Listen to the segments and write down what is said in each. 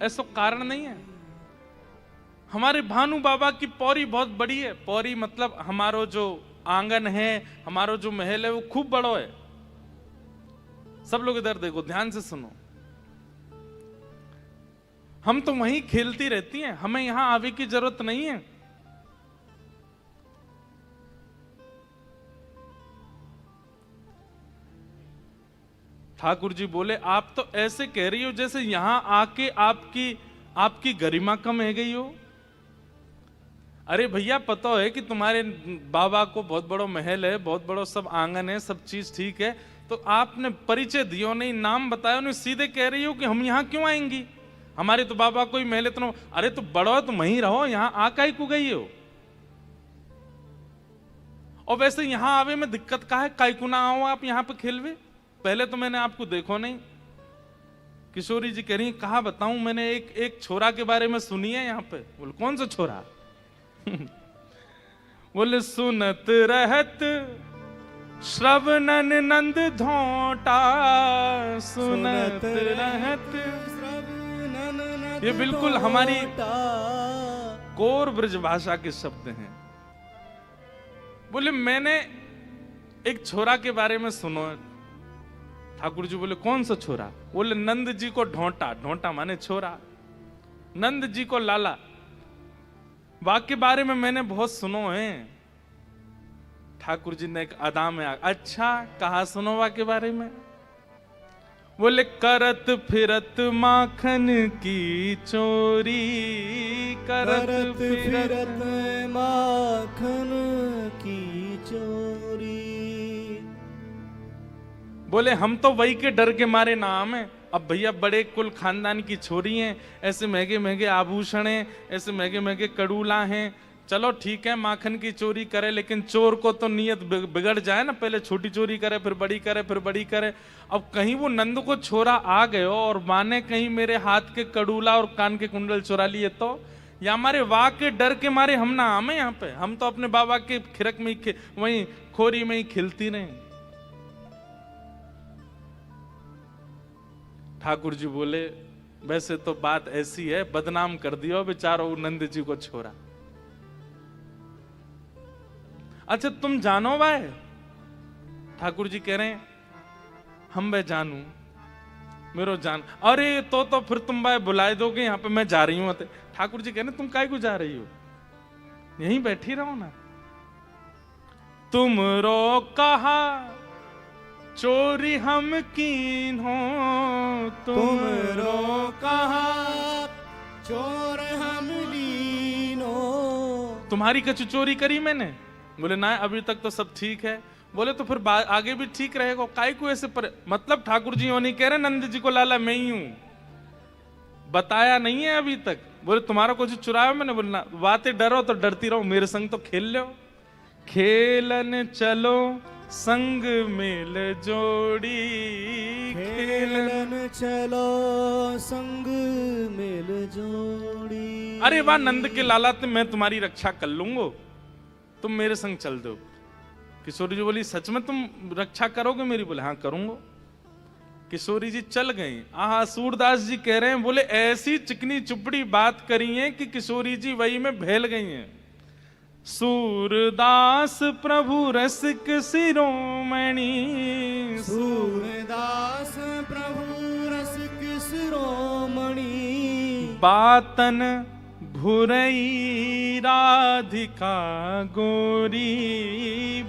ऐसा कारण नहीं है। हमारे भानु बाबा की पौरी बहुत बड़ी है। पौरी मतलब हमारो जो आंगन है, हमारो जो महल है वो खूब बड़ो है। सब लोग इधर देखो, ध्यान से सुनो। हम तो वहीं खेलती रहती हैं, हमें यहां आवे की जरूरत नहीं है। ठाकुर जी बोले आप तो ऐसे कह रही हो जैसे यहां आके आपकी गरिमा कम है गई हो। अरे भैया पता है कि तुम्हारे बाबा को बहुत बड़ा महल है, बहुत बड़ा सब आंगन है, सब चीज ठीक है, तो आपने परिचय दियो नहीं, नाम बताया नहीं, सीधे कह रही हो कि हम यहाँ क्यों आएंगी, हमारे तो बाबा कोई महल इतना। अरे तो बड़ो तुम वहीं रहो, यहाँ आ काहे को गई हो। और वैसे यहां आवे में दिक्कत का है, काहे को ना आओ आप यहाँ पे खेलवे। पहले तो मैंने आपको देखो नहीं। किशोरी जी कह रही कहा बताऊं, मैंने एक छोरा के बारे में सुनी है यहाँ पे। बोले कौन सा छोरा। बोले सुनत रहत श्रवणन नंद धोटा, सुनत रहत। ये बिल्कुल हमारी कोर ब्रज भाषा के शब्द हैं। बोले मैंने एक छोरा के बारे में सुनो। ठाकुर जी बोले कौन सा छोरा। बोले नंद जी को ढोंटा, ढोंटा माने छोरा, नंद जी को लाला। वाक्य बारे में मैंने बहुत सुनो है। ठाकुर जी ने एक अदा में अच्छा कहा सुनो वाक्य बारे में। बोले करत फिरत माखन की चोरी, करत फिरत माखन की चोरी। बोले हम तो वही के डर के मारे नाम है। अब भैया बड़े कुल खानदान की छोरी हैं, ऐसे महंगे महंगे आभूषण हैं, ऐसे महंगे महंगे कड़ूला हैं, चलो ठीक है माखन की चोरी करे, लेकिन चोर को तो नियत बिगड़ जाए ना, पहले छोटी चोरी करे फिर बड़ी करे फिर बड़ी करे। अब कहीं वो नंद को छोरा आ गए और माने कहीं मेरे हाथ के कड़ूला और कान के कुंडल चुरा लिए तो, या हमारे वाह के डर के मारे हम ना आमे यहाँ पे। हम तो अपने बाबा के खिरक में ही वहीं खोरी में ही खिलती नहीं। ठाकुर जी बोले वैसे तो बात ऐसी है, बदनाम कर दिया बेचारो नंद जी को छोरा। अच्छा तुम जानो भाई। ठाकुर जी कह रहे हैं हम वह जानू, मेरो जान। अरे तो फिर तुम भाई बुलाए दोगे यहाँ पे, मैं जा रही हूं। ठाकुर जी कह रहे तुम काहे को जा रही हो, यहीं बैठी रहो ना। तुम रो कहा चोरी हम कीन हो, तुम रो कहा चोर हम लीन हो। तुम्हारी कछु चोरी करी मैंने। बोले ना अभी तक तो सब ठीक है। बोले तो फिर आगे भी ठीक रहेगा, काय को ऐसे पर। मतलब ठाकुर जी नहीं कह रहे नंद जी को लाला मैं ही हूं, बताया नहीं है अभी तक। बोले तुम्हारा कुछ चुराया मैंने। बोलना बातें डरो तो डरती रहो, मेरे संग तो खेल लो। खेलन चलो संग मेल जोड़ी, खेलन चलो संग मेल जोड़ी। अरे वाह नंद के लाला मैं तुम्हारी रक्षा कर लूंगा, तुम मेरे संग चल दो। किशोरी जी बोली सच में तुम रक्षा करोगे मेरी। बोले हाँ करूंगा। किशोरी जी चल गई। सूरदास जी कह रहे हैं बोले ऐसी चिकनी चुपड़ी बात करी है कि किशोरी जी वही में भेल गई हैं। सूरदास प्रभु रसिक शिरोमणि, सूरदास प्रभु रसिक शिरोमणि। बातन भुरई राधिका गोरी,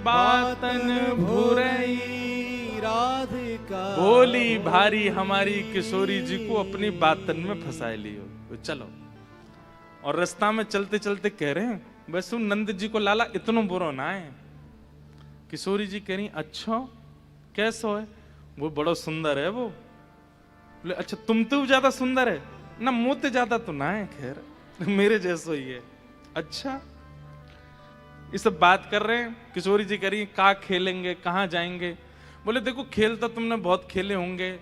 बातन भुरई राधिका। बोली भारी हमारी किशोरी जी को अपनी बातन में फंसाए लियो। चलो। और रास्ता में चलते चलते कह रहे हैं वैसे नंद जी को लाला इतना बुरा ना है। किशोरी जी कह रही अच्छा कैसो है। वो बड़ा सुंदर है वो। बोले अच्छा तुम तो ज्यादा सुंदर है ना, मुँह ज्यादा तो ना है, खैर मेरे जैसो ही है। अच्छा ये सब बात कर रहे हैं। किशोरी जी कह रही है कहाँ खेलेंगे, कहाँ जाएंगे। बोले देखो खेल तो तुमने बहुत खेले होंगे,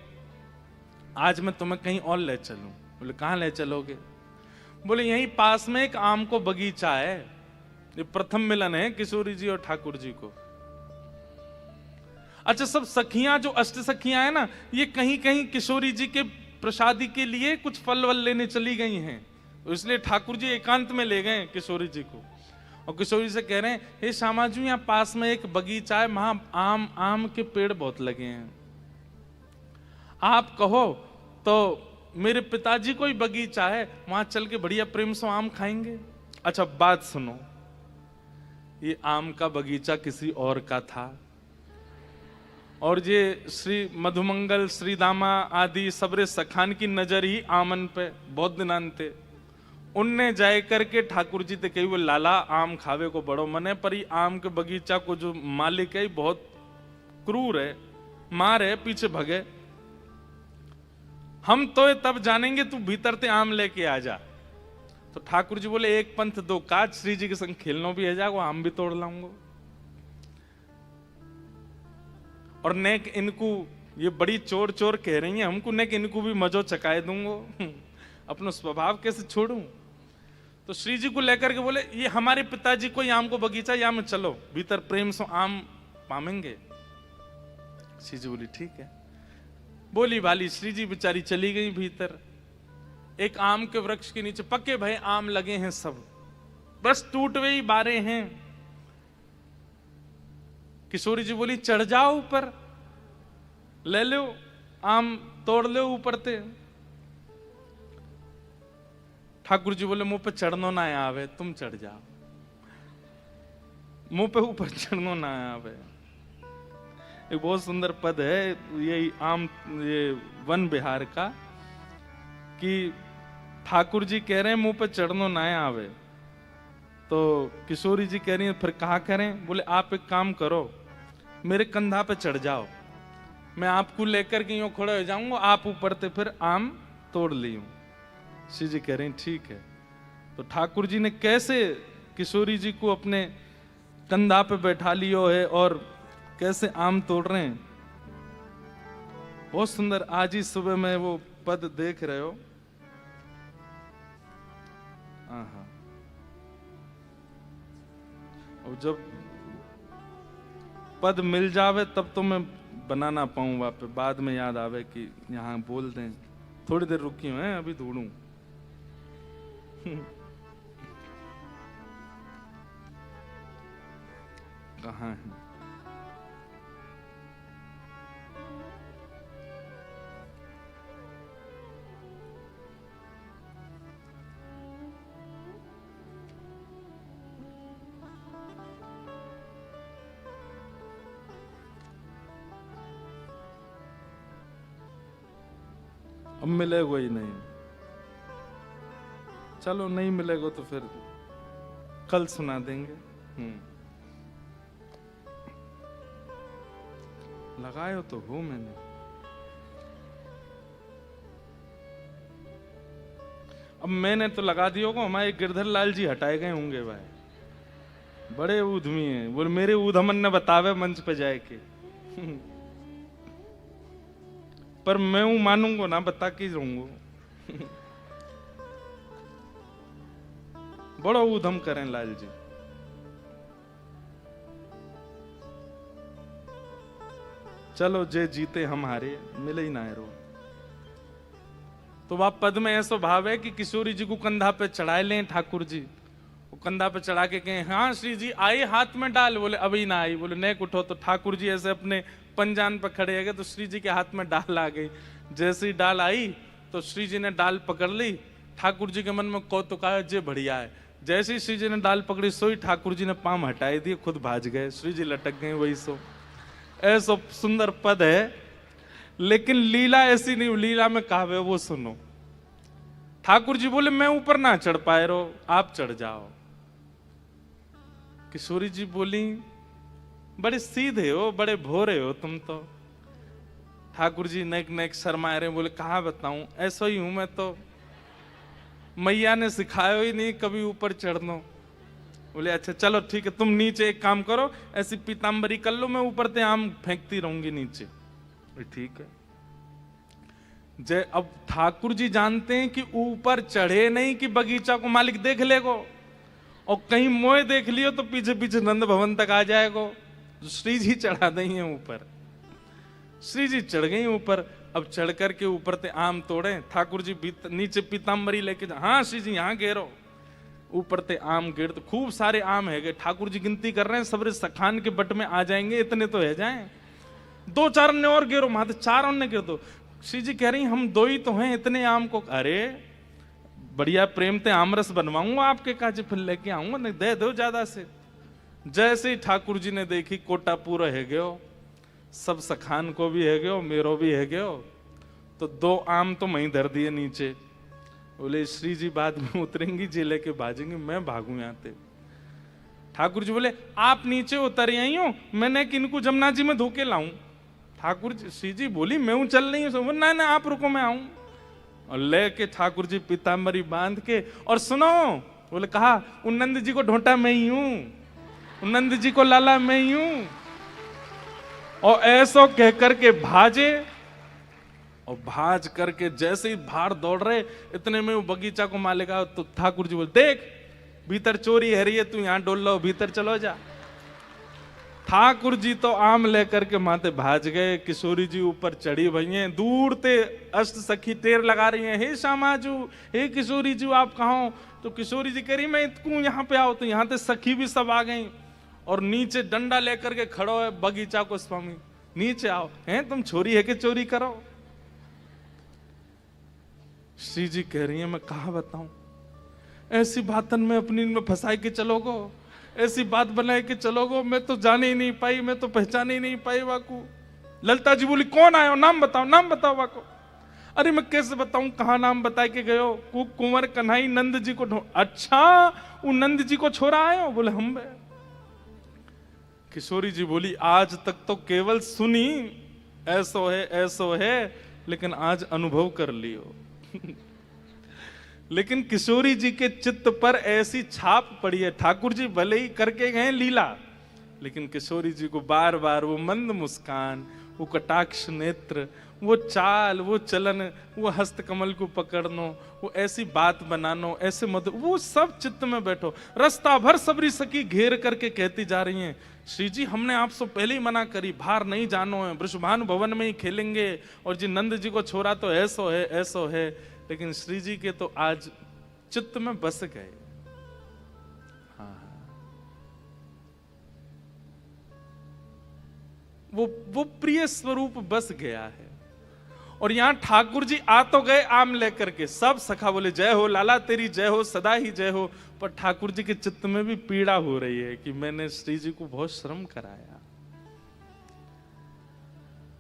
आज मैं तुम्हें कहीं और ले चलूं। बोले कहाँ ले चलोगे। बोले यहीं पास में एक आम को बगीचा है, ये प्रथम मिलन है किशोरी जी और ठाकुर जी को। अच्छा सब सखियां जो अष्ट सखियां है ना, ये कहीं कहीं किशोरी जी के प्रसादी के लिए कुछ फल वल लेने चली गई हैं, तो इसलिए ठाकुर जी एकांत में ले गए किशोरी जी को, और किशोरी से कह रहे हैं, हे श्यामा जी, यहाँ पास में एक बगीचा है, वहां आम के पेड़ बहुत लगे हैं, आप कहो तो मेरे पिताजी को ही बगीचा है, वहां चल के बढ़िया प्रेम से आम खाएंगे। अच्छा बात सुनो, ये आम का बगीचा किसी और का था, और ये श्री मधुमंगल, श्री दामा आदि सबरे सखान की नजर ही आमन पे बहुत दिनान थे। उनने जाए करके ठाकुर जी ते कही, वो लाला आम खावे को बड़ो मन है, पर ये आम के बगीचा को जो मालिक है बहुत क्रूर है, मार है, पीछे भगे, हम तो तब जानेंगे, तू भीतर ते आम लेके आ जा। तो ठाकुर जी बोले, एक पंथ दो काज, श्री जी के संग खेलनो भी है जाओ, आम भी तोड़ लाऊंगा, और नेक इनको, ये बड़ी चोर चोर कह रही है हमको, नेक इनको भी मजो चकाए दूंगा, अपना स्वभाव कैसे छोड़ूं। तो श्री जी को लेकर के बोले, ये हमारे पिताजी को आम को बगीचा, यहाँ में चलो, भीतर प्रेम से आम पामेंगे। श्री जी बोली ठीक है, बोली भाली श्री जी बेचारी चली गई भीतर। एक आम के वृक्ष के नीचे पक्के भय आम लगे हैं सब, बस टूटवे ही बारे हैं। किशोरी जी बोली, चढ़ जाओ ऊपर, ले लो आम, तोड़ लो ऊपर ते। ठाकुर जी बोले, मुंह पे चढ़नो ना आवे, तुम चढ़ जाओ, मुंह पे ऊपर चढ़नो ना आवे। एक बहुत सुंदर पद है ये ये वन बिहार का, कि ठाकुर जी कह रहे हैं मुंह पे चढ़नो ना आवे, तो किशोरी जी कह रही है फिर कहा करें। बोले, आप एक काम करो, मेरे कंधा पे चढ़ जाओ, मैं आपको लेकर के यूं खड़े हो जाऊंगा, आप ऊपर ते फिर आम तोड़ लियो। श्री जी कह रहे हैं ठीक है। तो ठाकुर जी ने कैसे किशोरी जी को अपने कंधा पे बैठा लियो है और कैसे आम तोड़ रहे हैं, बहुत सुंदर। आज ही सुबह में वो पद देख रहे हो, और जब पद मिल जावे तब तो मैं बना ना पाऊं वापस, बाद में याद आवे कि यहाँ बोल दें। थोड़ी देर रुकी हुए हैं, अभी ढूंढूं। कहाँ है? अब मिलेगा ही नहीं, चलो नहीं मिलेगा तो फिर कल सुना देंगे। लगाए तो हो मैंने। अब मैंने तो लगा दिया होगा, हमारे गिरधर लाल जी हटाए गए होंगे भाई, बड़े ऊधमी हैं वो, मेरे ऊधमन ने बतावे मंच पे जाए के। पर मैं हूं मानूंगा ना, बता के रहूंगा। बड़ा ऊधम करें लाल जी। चलो जे जीते हम हारे, मिले ही ना रो। तो वह पद में ऐसा भाव है कि किशोरी जी को कंधा पे चढ़ाए लें ठाकुर जी, वो कंधा पे चढ़ा के कहें, हाँ श्री जी आई, हाथ में डाल। बोले अभी ना आई। बोले नेक उठो। तो ठाकुर जी ऐसे अपने पंजान पर खड़े हो गए, तो श्री जी के हाथ में डाल आ गई। जैसे ही डाल आई तो श्री जी ने डाल पकड़ ली। ठाकुर जी के मन में कौतुक आया, जे बढ़िया है। जैसे ही श्री जी ने डाल पकड़ी, सोई ठाकुर जी ने पांव हटाई दिए, खुद भाज गए, श्री जी लटक गए वही सो। ऐसा सुंदर पद है, लेकिन लीला ऐसी नहीं। लीला में कहावे वो सुनो। ठाकुर जी बोले मैं ऊपर ना चढ़ पाए रो, आप चढ़ जाओ। किशोरी जी बोली बड़े सीधे हो, बड़े भोरे हो तुम तो। ठाकुर जी नेक नेक शर्माए रहे, बोले कहाँ बताऊं, ऐसा ही हूं मैं तो, मैया ने सिखाया ही नहीं कभी ऊपर चढ़ना। बोले अच्छा चलो ठीक है, तुम नीचे एक काम करो, ऐसी पीताम्बरी कर लो, मैं ऊपर ते आम फेंकती रहूंगी नीचे। ठीक है। जय अब ठाकुर जी जानते हैं कि ऊपर चढ़े नहीं कि बगीचा को मालिक देख लेगो, और कहीं मोए देख लियो तो पीछे पीछे नंद भवन तक आ जाएगो। श्री जी चढ़ा देंगे ऊपर। श्री जी चढ़ गई ऊपर। अब चढ़ कर के ऊपर ते आम तोड़े, ठाकुर जी नीचे पीताम्बरी लेके जा, हाँ श्री जी यहाँ घेरो, ऊपर ते आम गिर, तो खूब सारे आम है गए। ठाकुर जी गिनती कर रहे हैं, सबरे सखान के बट में आ जाएंगे, इतने तो है जाएं। 2-4 ने और गिरो, माते 4 ने गिर दो। श्री जी कह रही हम 2 ही तो हैं, इतने आम को, अरे बढ़िया प्रेम ते आमरस बनवाऊंगा आपके काज, फिर लेके आऊंगा, नहीं दे दो ज्यादा से। जैसे ही ठाकुर जी ने देखी कोटा पूरा है गयो, सब सखान को भी है गयो, मेरो भी है गयो, तो 2 आम तो वहीं धर दिए नीचे। बोले श्री जी बाद में उतरेंगी, जी लेके भाजेंगे, मैं भागू यहाँ से। ठाकुर जी बोले आप नीचे उतर आई हो, मैंने किनको जमुना जी में धोके लाऊं। ठाकुर जी, श्री जी बोली मैं हूं चल नहीं हूं, ना ना आप रुको मैं आऊं। और लेके ठाकुर जी पीताम्बरी बांध के, और सुनो, बोले कहा उन नंद जी को ढोंटा मैं ही हूं, उन नंद जी को लाला मैं ही हूं। और ऐसो कह करके भाजे, और भाज करके जैसे ही बाहर दौड़ रहे, इतने में वो बगीचा को मालिक आया, तो ठाकुर जी बोले देख भीतर चोरी है रही है, तू यहां डोल लो, भीतर चलो जा। ठाकुर जी तो आम लेकर के माते भाज गए। किशोरी जी ऊपर चढ़ी भई हैं, दूर ते अष्ट सखी टेर लगा रही हैं, हे श्यामाजू, हे किशोरी जी आप कहाँ हो? तो किशोरी जी कह रही मैं इतकू यहाँ पे आओ, तो यहाँ ते सखी भी सब आ गई, और नीचे डंडा लेकर के खड़ो है बगीचा को स्वामी, नीचे आओ, हैं तुम छोरी है कि चोरी करो? श्री जी कह रही है मैं कहा बताऊं, ऐसी बातन में अपनी में फंसाई के चलोगो, ऐसी बात बनाए के चलोगो, मैं तो जाने ही नहीं पाई, मैं तो पहचाने ही नहीं पाई वाकू। ललिता जी बोली कौन आयो, नाम बताओ वाको। अरे मैं कैसे बताऊं, कहा नाम बता के गयो, कुंवर कन्हई नंद जी को अच्छा वो नंद जी को छोरा आयो? बोले हम। किशोरी जी बोली आज तक तो केवल सुनी, ऐसो है, लेकिन आज अनुभव कर लियो। लेकिन किशोरी जी के चित्त पर ऐसी छाप पड़ी है, ठाकुर जी भले ही करके गए लीला, लेकिन किशोरी जी को बार बार वो मंद मुस्कान, वो कटाक्ष नेत्र, वो चाल, वो चलन, वो हस्त कमल को पकड़नो, वो ऐसी बात बनानो, ऐसे मधुर, वो सब चित्त में बैठो। रास्ता भर सबरी सखी घेर करके कहती जा रही हैं श्री जी हमने आपसे पहले ही मना करी, बाहर नहीं जानो है, वृषभानु भवन में ही खेलेंगे, और जी नंद जी को छोरा तो ऐसो है। लेकिन श्री जी के तो आज चित्त में बस गए। हाँ, वो प्रिय स्वरूप बस गया है। और यहां ठाकुर जी आ तो गए आम लेकर के, सब सखा बोले जय हो लाला तेरी जय हो, सदा ही जय हो, पर ठाकुर जी के चित्त में भी पीड़ा हो रही है कि मैंने श्री जी को बहुत श्रम कराया।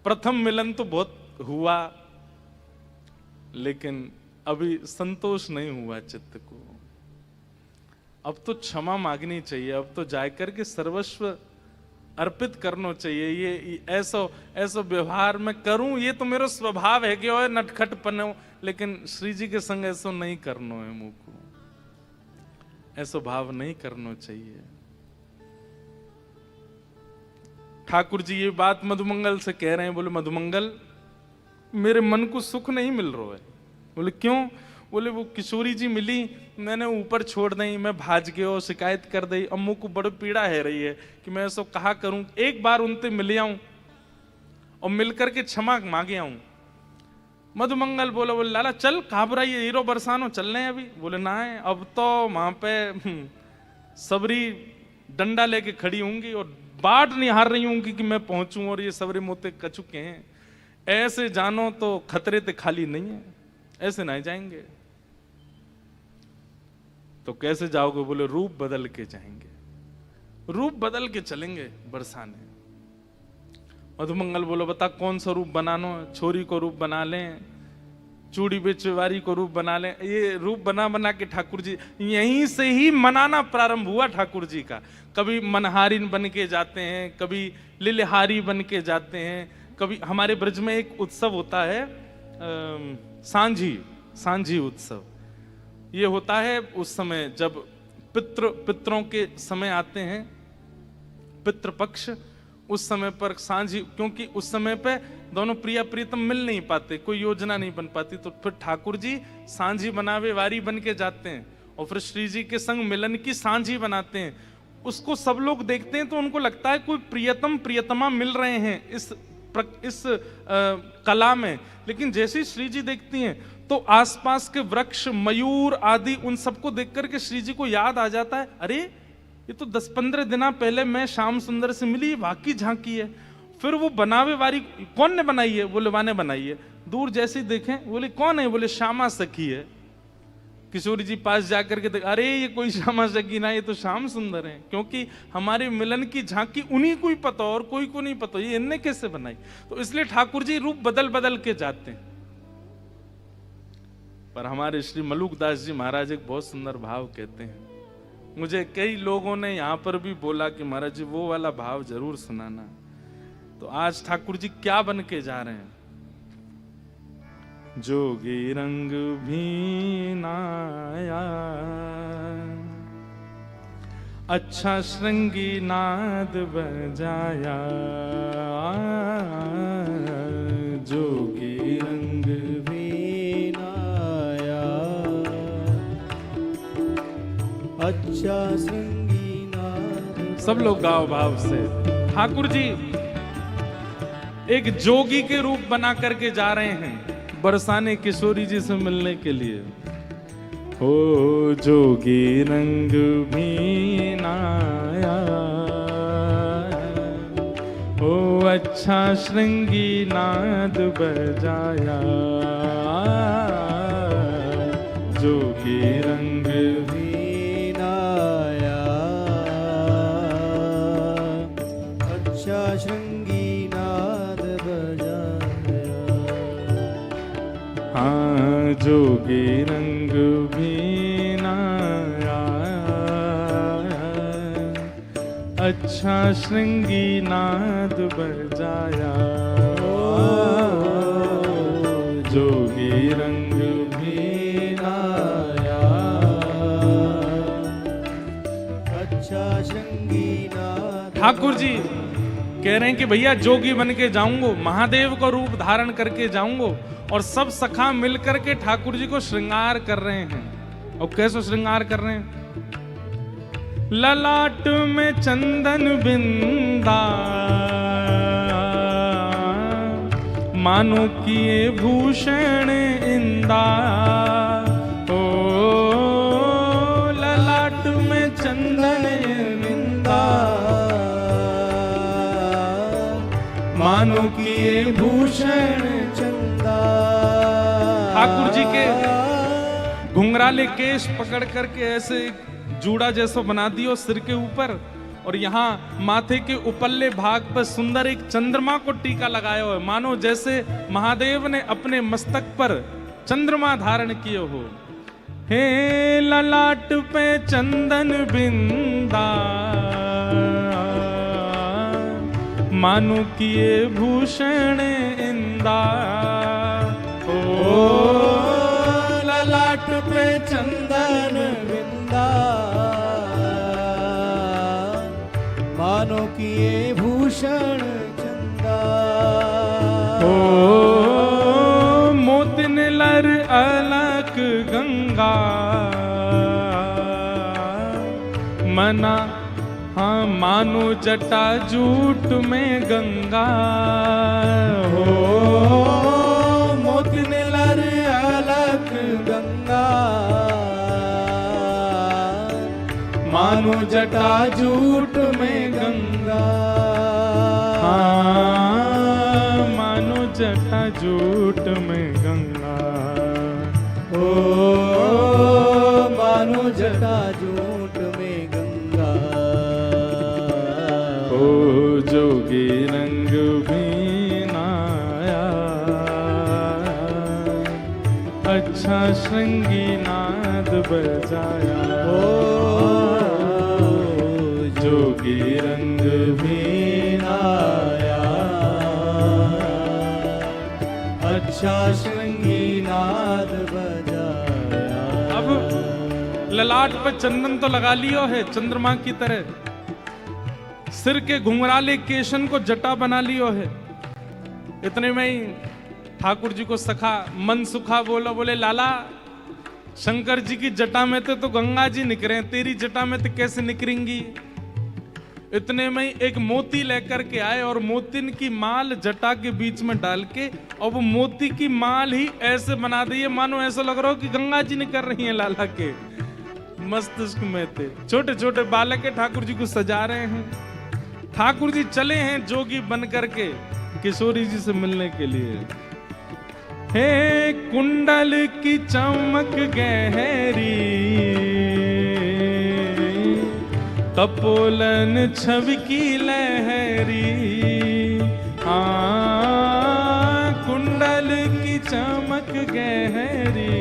प्रथम मिलन तो बहुत हुआ, लेकिन अभी संतोष नहीं हुआ चित्त को। अब तो क्षमा मांगनी चाहिए, अब तो जाकर के सर्वस्व अर्पित करना चाहिए। ये ऐसो व्यवहार में करूं, ये तो मेरा स्वभाव है कि ओए नटखट पनो, लेकिन श्री जी के संग ऐसो नहीं करना है, मुंह को ऐसो भाव नहीं करना चाहिए। ठाकुर जी ये बात मधुमंगल से कह रहे हैं, बोले मधुमंगल मेरे मन को सुख नहीं मिल रहा है। बोले क्यों? बोले वो किशोरी जी मिली, मैंने ऊपर छोड़ दी, मैं भाज गयो, शिकायत कर दी, अम्मू को बड़ी पीड़ा है रही है कि मैं ऐसा कहा करूं, एक बार उनसे मिल आऊं और मिलकर के क्षमा मांगे आऊं। मधुमंगल बोले लाला चल घबराइए, हीरो बरसानो चल रहे हैं अभी। बोले ना है, अब तो वहां पे सबरी डंडा लेके खड़ी होंगी और बाट नहीं हार रही होंगी कि मैं पहुंचूं, और ये सबरे मोते कचुके हैं, ऐसे जानो तो खतरे ते खाली नहीं है, ऐसे नहीं जाएंगे। तो कैसे जाओगे? बोले रूप बदल के जाएंगे, रूप बदल के चलेंगे बरसाने। मधुमंगल बोलो बता कौन सा रूप बनानो है? छोरी को रूप बना लें, चूड़ी बेचवारी को रूप बना लें। ये रूप बना बना के ठाकुर जी यहीं से ही मनाना प्रारंभ हुआ ठाकुर जी का। कभी मनहारिन बन के जाते हैं, कभी लिलहारी बन के जाते हैं, कभी हमारे ब्रज में एक उत्सव होता है सांझी उत्सव। ये होता है उस समय जब पितरों के समय आते हैं, पितृपक्ष, उस समय पर सांझी, क्योंकि उस समय पे दोनों प्रिया प्रीतम मिल नहीं पाते, कोई योजना नहीं बन पाती, तो फिर ठाकुर जी सांझी बनावे वारी बन के जाते हैं और फिर श्री जी के संग मिलन की सांझी बनाते हैं। उसको सब लोग देखते हैं तो उनको लगता है कोई प्रियतम प्रियतमा मिल रहे हैं, इस इस कला में। लेकिन जैसे ही श्री जी देखती हैं तो आसपास के वृक्ष, मयूर आदि, उन सबको देख करके श्री जी को याद आ जाता है, अरे ये तो 10-15 दिन पहले मैं श्याम सुंदर से मिली, वाकई झांकी है। फिर वो बनावे वारी कौन ने बनाई है? बोले वाने बनाई है। दूर जैसे ही देखें, बोले कौन है? बोले श्यामा सखी है। किशोरी जी पास जाकर के देख, अरे ये कोई श्यामा सखी ना, ये तो श्याम सुंदर है, क्योंकि हमारे मिलन की झांकी उन्हीं को ही पता और कोई को नहीं पता, ये इनने कैसे बनाई। तो इसलिए ठाकुर जी रूप बदल बदल के जाते हैं। पर हमारे श्री मलुकदास जी महाराज एक बहुत सुंदर भाव कहते हैं। मुझे कई लोगों ने यहां पर भी बोला कि महाराज जी वो वाला भाव जरूर सुनाना। तो आज ठाकुर जी क्या बन के जा रहे हैं? जोगी रंग भी नाया, अच्छा श्रृंगी नाद बजाया, जोगी रंग भी नाया, अच्छा श्रृंगी नाद। सब लोग गाओ भाव से। ठाकुर जी एक जोगी के रूप बना करके जा रहे हैं बरसाने किशोरी जी से मिलने के लिए। ओ जोगी रंग भी नाया, ओ अच्छा श्रृंगी नाद बजाया, जोगी रंग भी नाया, अच्छा श्रृंगी नाद बजाया। हाँ जोगी रंग भी नाया, अच्छा श्रृंगी नाद बजाया, जोगी रंग भी नाया, अच्छा श्रृंगी नाद। ठाकुर जी कह रहे हैं कि भैया जोगी बन के जाऊंगो, महादेव का रूप धारण करके जाऊंगो। और सब सखा मिलकर के ठाकुर जी को श्रृंगार कर रहे हैं। और कैसे श्रृंगार कर रहे हैं? ललाट में चंदन बिंदा, मानो किए भूषण इंदा। ओ ललाट में चंदन बिंदा, मानो किए भूषण चंदा। ठाकुर जी के घुंघराले केश पकड़ करके ऐसे जूड़ा जैसा बना दियो सिर के ऊपर, और यहाँ माथे के उपल्ले भाग पर सुंदर एक चंद्रमा को टीका लगाया हो, मानो जैसे महादेव ने अपने मस्तक पर चंद्रमा धारण किए हो। हे ललाट पे चंदन बिंदा, मानो किए भूषण इंदा। ओ ललाट पे चंदन बिंदा, मानो किए भूषण चंदा। ओ मोतिन लर अलक गंगा, मना हाँ मानो जटा जूट में गंगा। हो मोतिन लर अलक गंगा, मानो जटा जूट में गंगा। हाँ मानो जटा जूट में गंगा। ओ मानो जटा जूट में गंगा। ओ जोगी रंग भी नाया, अच्छा श्रृंगी नाद बजाया। ओ जोगी रंग भी नाया, अच्छा श्रृंगी नाद बजाया। अब ललाट पर चंदन तो लगा लियो है चंद्रमा की तरह, सिर के घुंघराले केशन को जटा बना लियो है। इतने में ही ठाकुर जी को सखा मन सुखा बोला, बोले लाला शंकर जी की जटा में तो गंगा जी निकरे, तेरी जटा में तो कैसे निकरेंगी। इतने में ही एक मोती लेकर के आए और मोतिन की माल जटा के बीच में डाल के, और वो मोती की माल ही ऐसे बना दी है मानो ऐसा लग रहा हो कि गंगा जी ने कर रही है लाला के मस्तिष्क में थे। छोटे छोटे बालक के ठाकुर जी को सजा रहे हैं। ठाकुर जी चले हैं जोगी बन करके किशोरी जी से मिलने के लिए। हे कुंडल की चमक गहरी, कपोलन छवि की लहरी, कुंडल की चमक गहरी,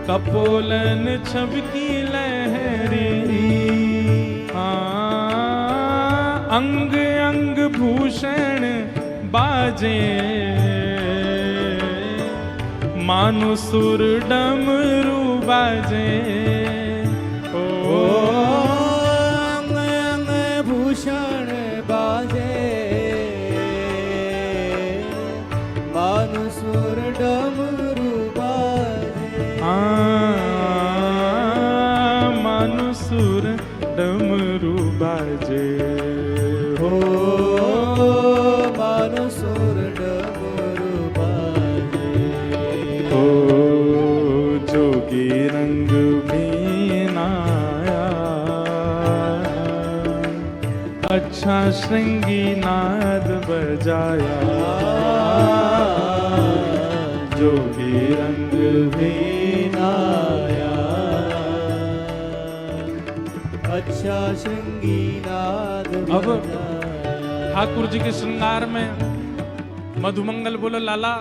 कपोलन छवि की लहरी, अंग अंग भूषण बाजे, मानो सुर डमरू बाजे। अंग अंग भूषण बाजे, मानो सुर डमरू बाजे। मानो सुर डमरू बाजे, हो मानो सुर डमरू बाजे। हो जोगी रंग बीनाया, अच्छा श्रृंगी नाद बजाया, जोगी रंग बीनाया, अच्छा श्रृंगी नाद अब बजाया। ठाकुर जी के श्रृंगार में मधुमंगल बोले, लाला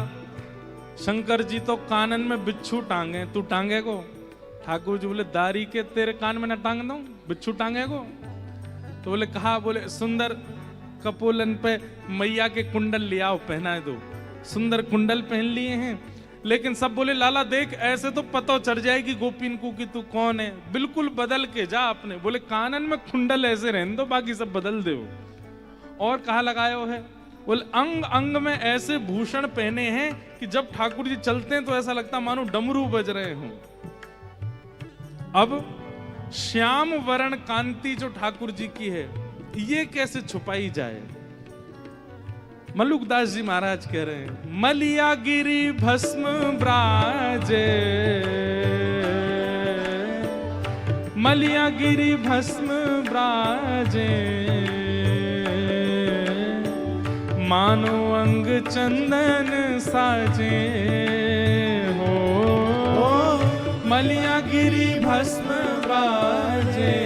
शंकर जी तो कानन में बिच्छू टांगे, तू टांगे को? ठाकुर जी बोले, दारी के तेरे कान में न टांग दूं, बिच्छू टांगे को? तो बोले कहा, बोले सुंदर कपोलन पे मैया के कुंडल ले आओ, पहना दो। सुंदर कुंडल पहन लिए हैं, लेकिन सब बोले लाला देख ऐसे तो पता चढ़ जाएगी गोपीन को कि तू कौन है, बिल्कुल बदल के जा अपने। बोले कानन में कुंडल ऐसे रहने दो, बाकी सब बदल दो। और कहा लगायो है? बोले अंग अंग में ऐसे भूषण पहने हैं कि जब ठाकुर जी चलते हैं तो ऐसा लगता मानो डमरू बज रहे हों। अब श्याम वर्ण कांति जो ठाकुर जी की है, ये कैसे छुपाई जाए? मलुकदास जी महाराज कह रहे हैं, मलिया गिरी भस्म ब्राजे, मलिया गिरी भस्म ब्राजे, मानो अंग चंदन साजे। हो मलिया गिरी भस्म ब्राजे,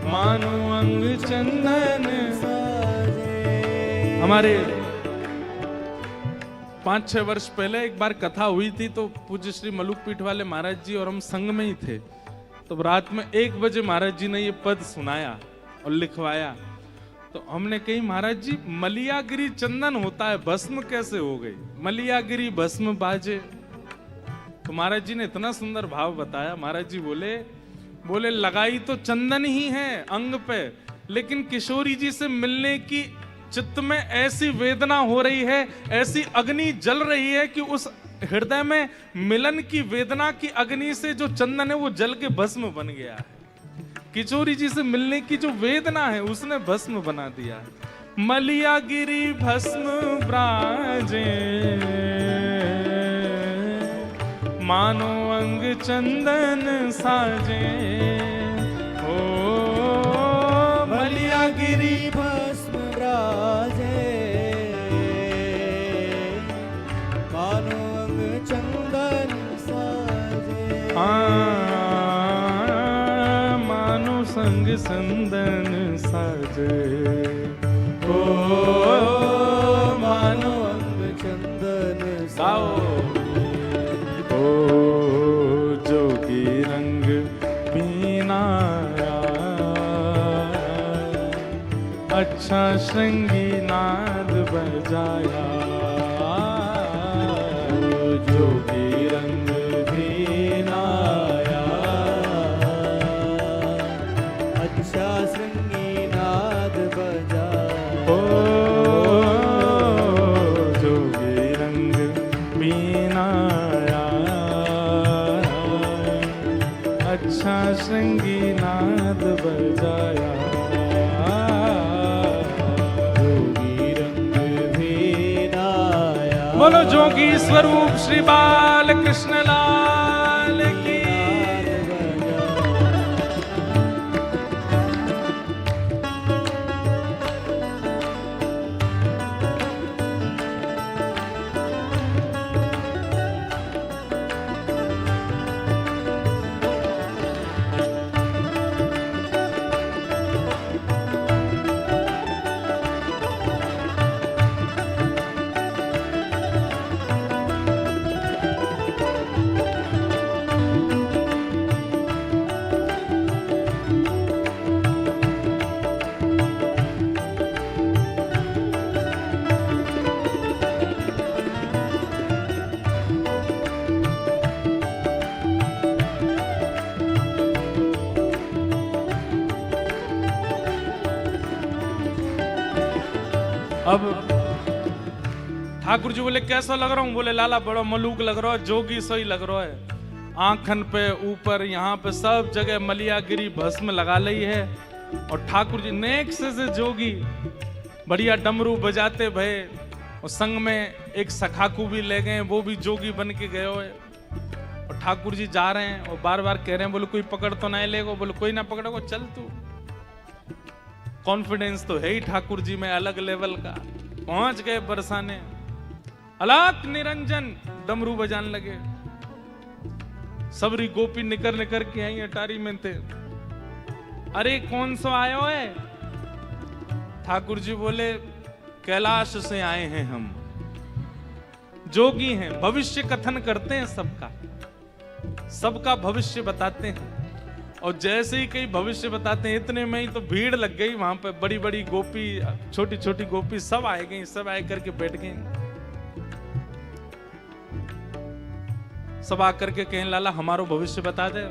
मानो अंग चंदन साजे। हमारे 5-6 वर्ष पहले एक बार कथा हुई थी, तो पूज्य श्री मलुक पीठ वाले महाराज जी और हम संग में ही थे। तो रात में 1 बजे महाराज जी ने ये पद सुनाया और लिखवाया। तो हमने कही महाराज जी मलियागिरी चंदन होता है, भस्म कैसे हो गई? मलियागिरी भस्म बाजे। तो महाराज जी ने इतना सुंदर भाव बताया। महाराज जी बोले लगाई तो चंदन ही है अंग पे, लेकिन किशोरी जी से मिलने की चित्त में ऐसी वेदना हो रही है, ऐसी अग्नि जल रही है कि उस हृदय में मिलन की वेदना की अग्नि से जो चंदन है वो जल के भस्म बन गया है। किशोरी जी से मिलने की जो वेदना है उसने भस्म बना दिया। मलियागिरी भस्म ब्राजे, मानो अंग चंदन साजे। ओ मलियागिरी भस्म ब्राजे, मानो अंग चंदन साजे। मानो संग संदन साजे। ओ मानो अंग चंदन साजे। जोगी रंग पीनाया, अच्छा श्रृंगी नाद बजाया। जोगी रंग पीनाया, अच्छा श्रृंगी नाद बजाया। जोगी रंग पीनाया, हर्षा श्रृंगी नाद बजाया। जोगी रंग भेदाया। बोलो जोगी स्वरूप श्री बाल कृष्ण लाल की। अब ठाकुर जी बोले कैसा लग रहा हूं? बोले लाला बड़ा मलूक लग रहा है, जोगी सही लग रहा है। आंखन पे ऊपर यहाँ पे सब जगह मलियागिरी भस्म लगा ली है। और ठाकुर जी नेक से जोगी बढ़िया डमरू बजाते भये। और संग में एक सखाकू भी ले गए, वो भी जोगी बन के गए हुए। और ठाकुर जी जा रहे हैं और बार बार कह रहे हैं, बोले कोई पकड़ तो नहीं लेगो? बोले कोई ना पकड़ेगो, चल तू। कॉन्फिडेंस तो है ही ठाकुर जी में अलग लेवल का। पहुंच गए बरसाने, अलख निरंजन डमरू बजाने लगे। सबरी गोपी निकर निकर के आई अटारी में थे। अरे कौन सा आयो है? ठाकुर जी बोले कैलाश से आए हैं हम, जोगी हैं, भविष्य कथन करते हैं सबका भविष्य बताते हैं। और जैसे ही कई भविष्य बताते हैं, इतने में ही तो भीड़ लग गई वहां पे। बड़ी बड़ी गोपी, छोटी छोटी गोपी सब आए गई, सब आए करके बैठ गई। सब आकर के कहें लाला हमारो भविष्य बता दे।